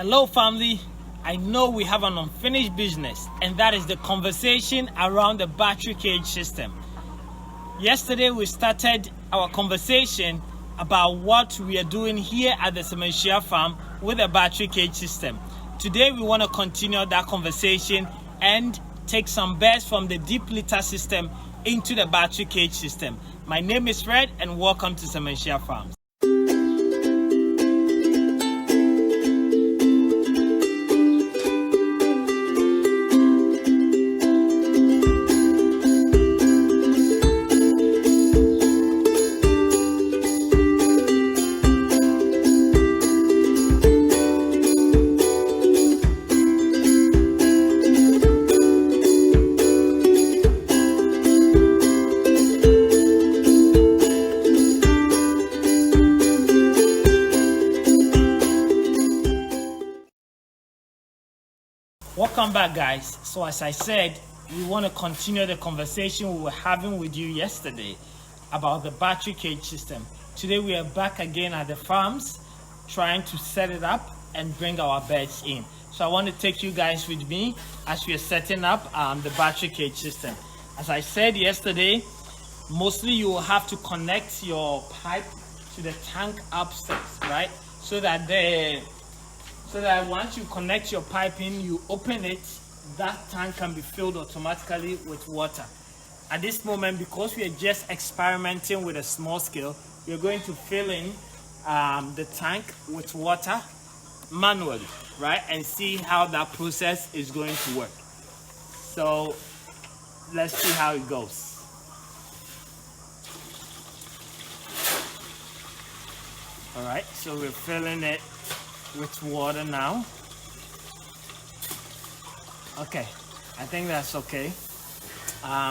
Hello family, I know we have an unfinished business, and that is the conversation around the battery cage system. Yesterday we started our conversation about what we are doing here at the Sementia farm with the battery cage system. Today we want to continue that conversation and take some birds from the deep litter system into the battery cage system. My name is Fred and welcome to Sementia Farms. Welcome back, guys. So as I said, we want to continue the conversation we were having with you yesterday about the battery cage system. Today we are back again at the farms trying to set it up and bring our birds in. So I want to take you guys with me as we are setting up the battery cage system. As I said yesterday, mostly you will have to connect your pipe to the tank upstairs, right? So that once you connect your pipe in, you open it, that tank can be filled automatically with water. At this moment, because we are just experimenting with a small scale, we're going to fill in the tank with water manually, right? And see how that process is going to work. So let's see how it goes. All right, so we're filling it with water now. Okay, I think that's okay.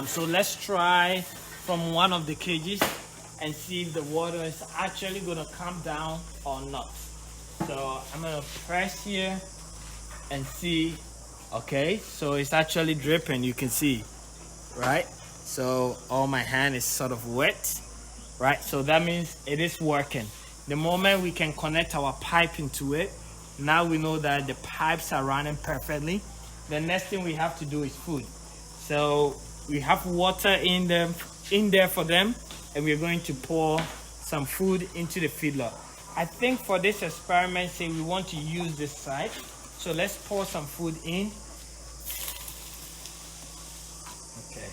So let's try from one of the cages and see if the water is actually gonna come down or not. So I'm gonna press here and see. Okay, so it's actually dripping, you can see, right? So all my hand is sort of wet, right? So that means it is working. The moment we can connect our pipe into it, now we know that the pipes are running perfectly. The next thing we have to do is food. So we have water in there for them, and we're going to pour some food into the feedlot. I think for this experiment, say we want to use this side. So let's pour some food in. Okay.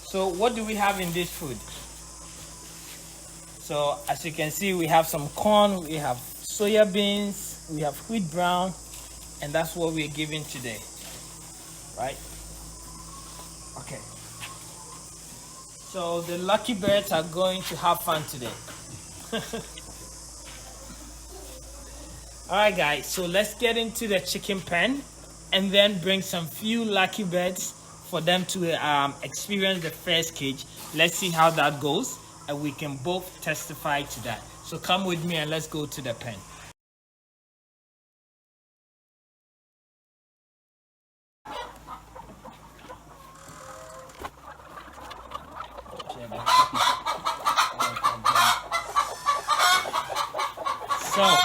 So what do we have in this food? So as you can see, we have some corn, we have soya beans, we have wheat brown, and that's what we're giving today, right? Okay. So the lucky birds are going to have fun today. All right, guys, so let's get into the chicken pen and then bring some few lucky birds for them to experience the first cage. Let's see how that goes, and we can both testify to that. So come with me and let's go to the pen. So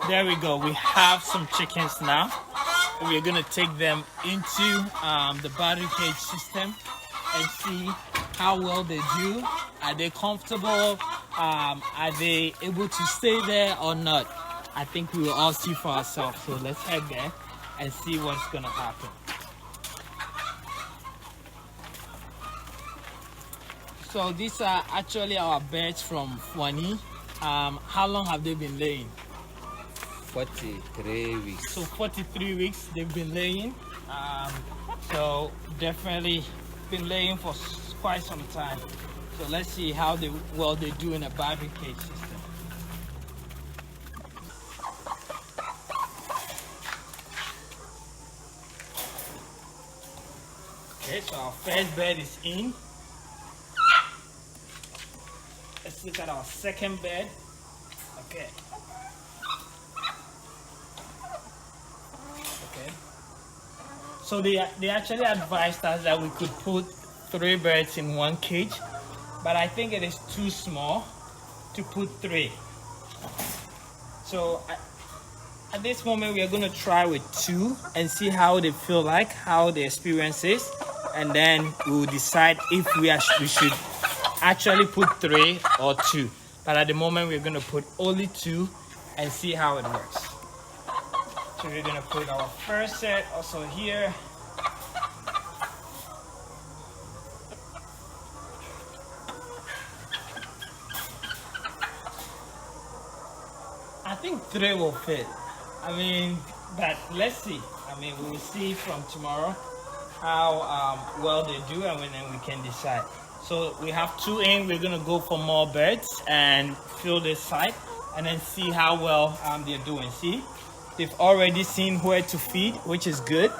there we go, we have some chickens now. We're gonna take them into the battery cage system and see how well they do. Are they comfortable? Are they able to stay there or not? I think we will all see for ourselves. So let's head there and see what's gonna happen. So these are actually our birds from Fuani. How long have they been laying? 43 weeks. So 43 weeks they've been laying. So definitely been laying for quite some time. So let's see how well they do in a battery cage system. Okay, so our first bed is in. Let's look at our second bed. Okay. Okay. So they actually advised us that we could put 3 birds in one cage, but I think it is too small to put 3. So at this moment, we are going to try with 2 and see how they feel like, how the experience is, and then we will decide if we should actually put 3 or 2. But at the moment, we're going to put only 2 and see how it works. So we're going to put our first set also here. I think 3 will fit. I mean, but let's see. I mean, we will see from tomorrow how well they do, and then we can decide. So we have 2 in. We're gonna go for more birds and fill this site, and then see how well they're doing. See, they've already seen where to feed, which is good.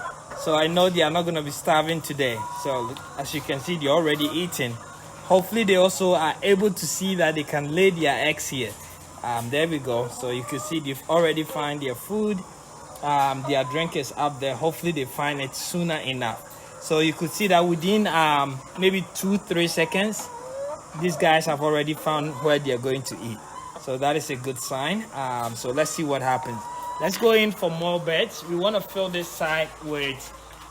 So I know they are not gonna be starving today. So as you can see, they're already eating. Hopefully, they also are able to see that they can lay their eggs here. There we go. So you can see they've already found their food. Their drink is up there. Hopefully they find it sooner enough. So you could see that within maybe 2-3 seconds, these guys have already found where they're going to eat. So that is a good sign. So let's see what happens. Let's go in for more birds. We want to fill this site with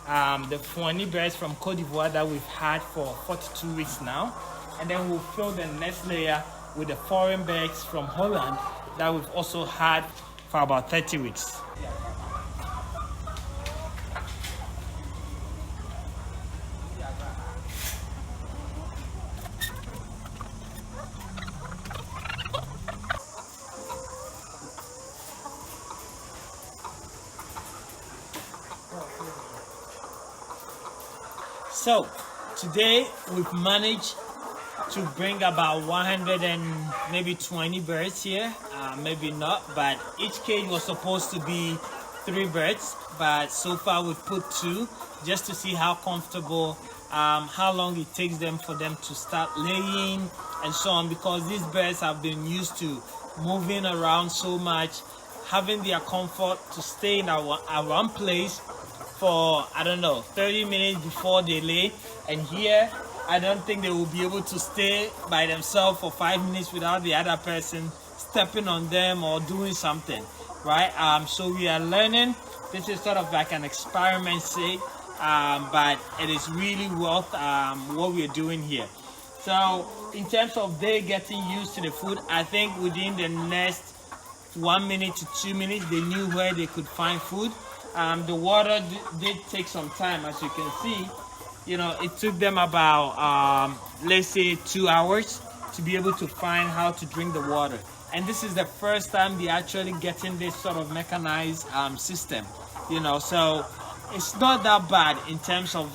the Fuani birds from Cote d'Ivoire that we've had for 42 weeks now. And then we'll fill the next layer with the foreign birds from Holland that we've also had for about 30 weeks. So today we've managed to bring about 100 and maybe 20 birds here, maybe not, but each cage was supposed to be 3 birds, but so far we've put 2 just to see how comfortable, how long it takes them for them to start laying and so on, because these birds have been used to moving around so much, having their comfort to stay in one place for, I don't know, 30 minutes before they lay. And here I don't think they will be able to stay by themselves for 5 minutes without the other person stepping on them or doing something, right? So we are learning. This is sort of like an experiment, say, but it is really worth what we're doing here. So in terms of they getting used to the food, I think within the next 1 minute to 2 minutes, they knew where they could find food. The water did take some time, as you can see. You know, it took them about, let's say 2 hours to be able to find how to drink the water. And this is the first time they're actually getting this sort of mechanized system, you know, so it's not that bad in terms of,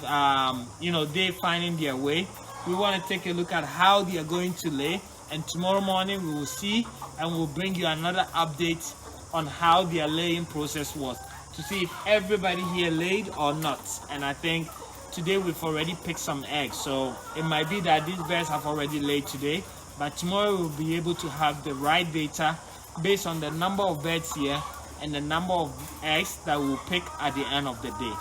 you know, they finding their way. We want to take a look at how they are going to lay, and tomorrow morning we will see, and we'll bring you another update on how their laying process was, to see if everybody here laid or not. And I think today we've already picked some eggs, so it might be that these birds have already laid today, but tomorrow we'll be able to have the right data based on the number of birds here and the number of eggs that we'll pick at the end of the day.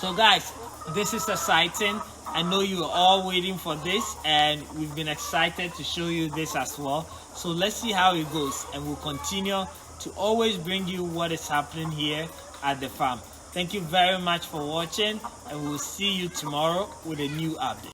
So guys, this is exciting. I know you are all waiting for this, and we've been excited to show you this as well. So let's see how it goes, and we'll continue to always bring you what is happening here at the farm. Thank you very much for watching, and we'll see you tomorrow with a new update.